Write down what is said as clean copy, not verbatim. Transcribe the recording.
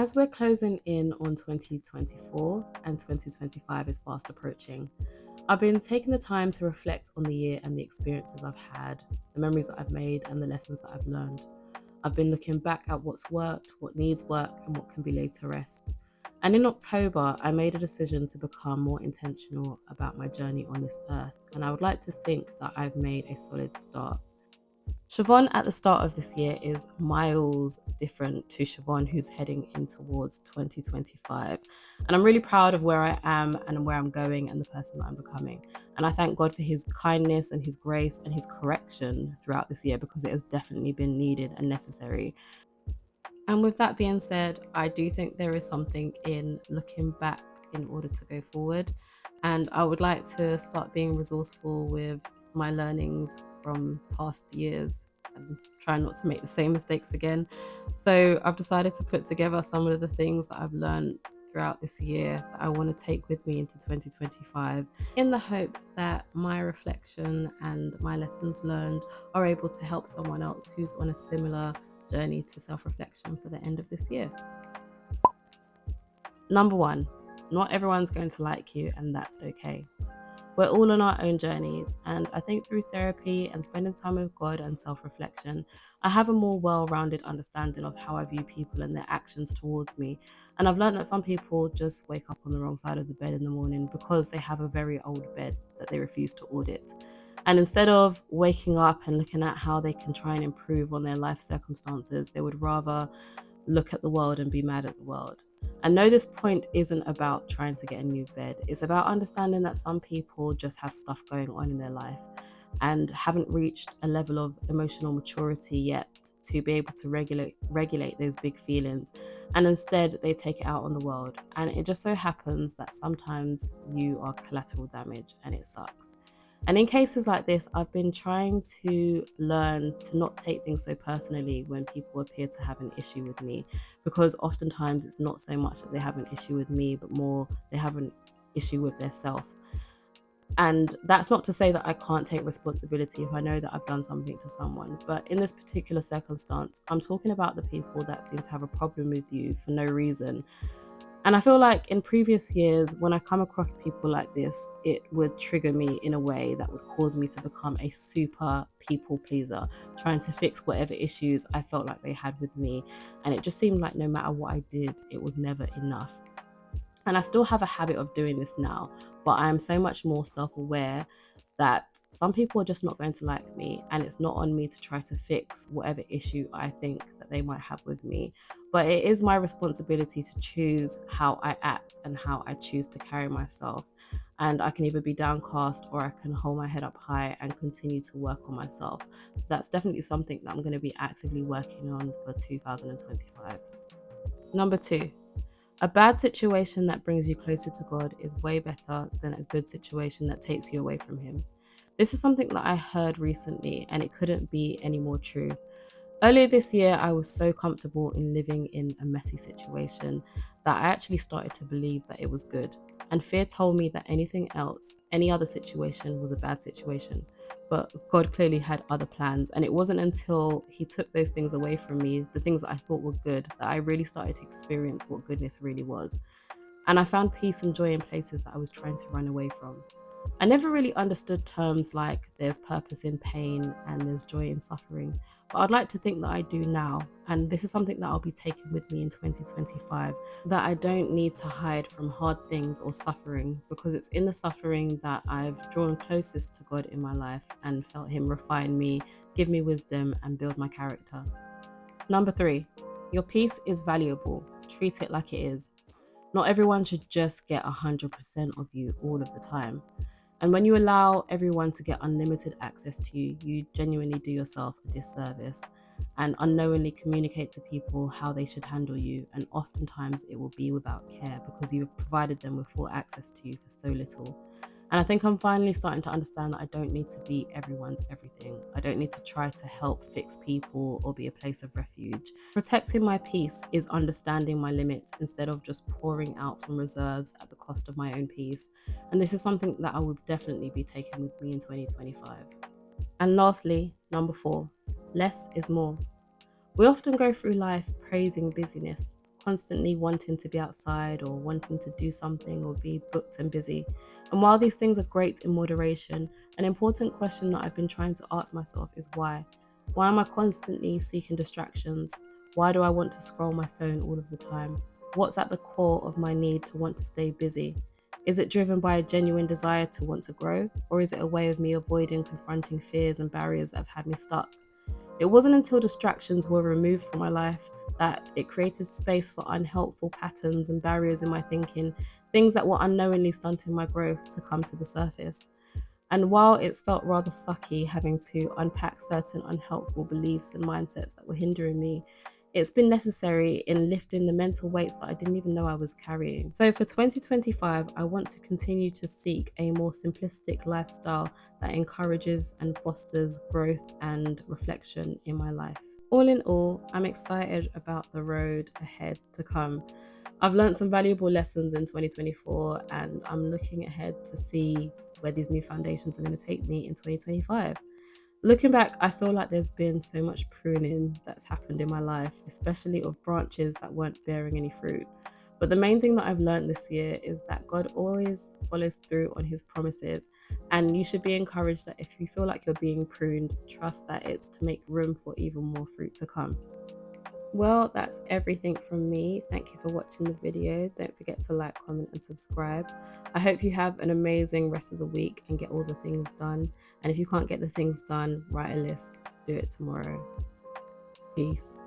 As we're closing in on 2024 and 2025 is fast approaching, I've been taking the time to reflect on the year and the experiences I've had, the memories that I've made, and the lessons that I've learned. I've been looking back at what's worked, what needs work, and what can be laid to rest. And in October, I made a decision to become more intentional about my journey on this earth, and I would like to think that I've made a solid start. Siobhan at the start of this year is miles different to Siobhan who's heading in towards 2025. And I'm really proud of where I am and where I'm going and the person that I'm becoming. And I thank God for his kindness and his grace and his correction throughout this year because it has definitely been needed and necessary. And with that being said, I do think there is something in looking back in order to go forward. And I would like to start being resourceful with my learnings from past years and try not to make the same mistakes again. So I've decided to put together some of the things that I've learned throughout this year that I want to take with me into 2025 in the hopes that my reflection and my lessons learned are able to help someone else who's on a similar journey to self-reflection for the end of this year. Number one, not everyone's going to like you, and that's okay. We're all on our own journeys, and I think through therapy and spending time with God and self-reflection, I have a more well-rounded understanding of how I view people and their actions towards me. And I've learned that some people just wake up on the wrong side of the bed in the morning because they have a very old bed that they refuse to audit. And instead of waking up and looking at how they can try and improve on their life circumstances, they would rather look at the world and be mad at the world. I know this point isn't about trying to get a new bed. It's about understanding that some people just have stuff going on in their life and haven't reached a level of emotional maturity yet to be able to regulate those big feelings, and instead they take it out on the world. And it just so happens that sometimes you are collateral damage and it sucks. And in cases like this, I've been trying to learn to not take things so personally when people appear to have an issue with me, because oftentimes it's not so much that they have an issue with me, but more they have an issue with their self. And that's not to say that I can't take responsibility if I know that I've done something to someone. But in this particular circumstance, I'm talking about the people that seem to have a problem with you for no reason. And I feel like in previous years, when I come across people like this, it would trigger me in a way that would cause me to become a super people pleaser, trying to fix whatever issues I felt like they had with me. And it just seemed like no matter what I did, it was never enough. And I still have a habit of doing this now, but I am so much more self-aware that some people are just not going to like me, and it's not on me to try to fix whatever issue I think that they might have with me. But it is my responsibility to choose how I act and how I choose to carry myself. And I can either be downcast or I can hold my head up high and continue to work on myself. So that's definitely something that I'm going to be actively working on for 2025. Number two, a bad situation that brings you closer to God is way better than a good situation that takes you away from Him. This is something that I heard recently, and it couldn't be any more true. Earlier this year, I was so comfortable in living in a messy situation that I actually started to believe that it was good. And fear told me that anything else, any other situation, was a bad situation. But God clearly had other plans. And it wasn't until He took those things away from me, the things that I thought were good, that I really started to experience what goodness really was. And I found peace and joy in places that I was trying to run away from. I never really understood terms like there's purpose in pain and there's joy in suffering, but I'd like to think that I do now. And this is something that I'll be taking with me in 2025, that I don't need to hide from hard things or suffering, because it's in the suffering that I've drawn closest to God in my life and felt Him refine me, give me wisdom, and build my character. Number three, your peace is valuable. Treat it like it is. Not everyone should just get 100% of you all of the time. And when you allow everyone to get unlimited access to you, you genuinely do yourself a disservice and unknowingly communicate to people how they should handle you. And oftentimes it will be without care because you've provided them with full access to you for so little. And I think I'm finally starting to understand that I don't need to be everyone's everything. I don't need to try to help fix people or be a place of refuge. Protecting my peace is understanding my limits instead of just pouring out from reserves at the cost of my own peace. And this is something that I will definitely be taking with me in 2025. And lastly, number four, less is more. We often go through life praising busyness, constantly wanting to be outside or wanting to do something or be booked and busy. And while these things are great in moderation, an important question that I've been trying to ask myself is why? Why am I constantly seeking distractions? Why do I want to scroll my phone all of the time? What's at the core of my need to want to stay busy? Is it driven by a genuine desire to want to grow, or is it a way of me avoiding confronting fears and barriers that have had me stuck? It wasn't until distractions were removed from my life that it created space for unhelpful patterns and barriers in my thinking, things that were unknowingly stunting my growth to come to the surface. And while it's felt rather sucky having to unpack certain unhelpful beliefs and mindsets that were hindering me, it's been necessary in lifting the mental weights that I didn't even know I was carrying. So for 2025, I want to continue to seek a more simplistic lifestyle that encourages and fosters growth and reflection in my life. All in all, I'm excited about the road ahead to come. I've learned some valuable lessons in 2024, and I'm looking ahead to see where these new foundations are going to take me in 2025. Looking back, I feel like there's been so much pruning that's happened in my life, especially of branches that weren't bearing any fruit. But the main thing that I've learned this year is that God always follows through on his promises, and you should be encouraged that if you feel like you're being pruned, trust that it's to make room for even more fruit to come. Well, that's everything from me. Thank you for watching the video. Don't forget to like, comment, and subscribe. I hope you have an amazing rest of the week and get all the things done. And if you can't get the things done, write a list. Do it tomorrow. Peace.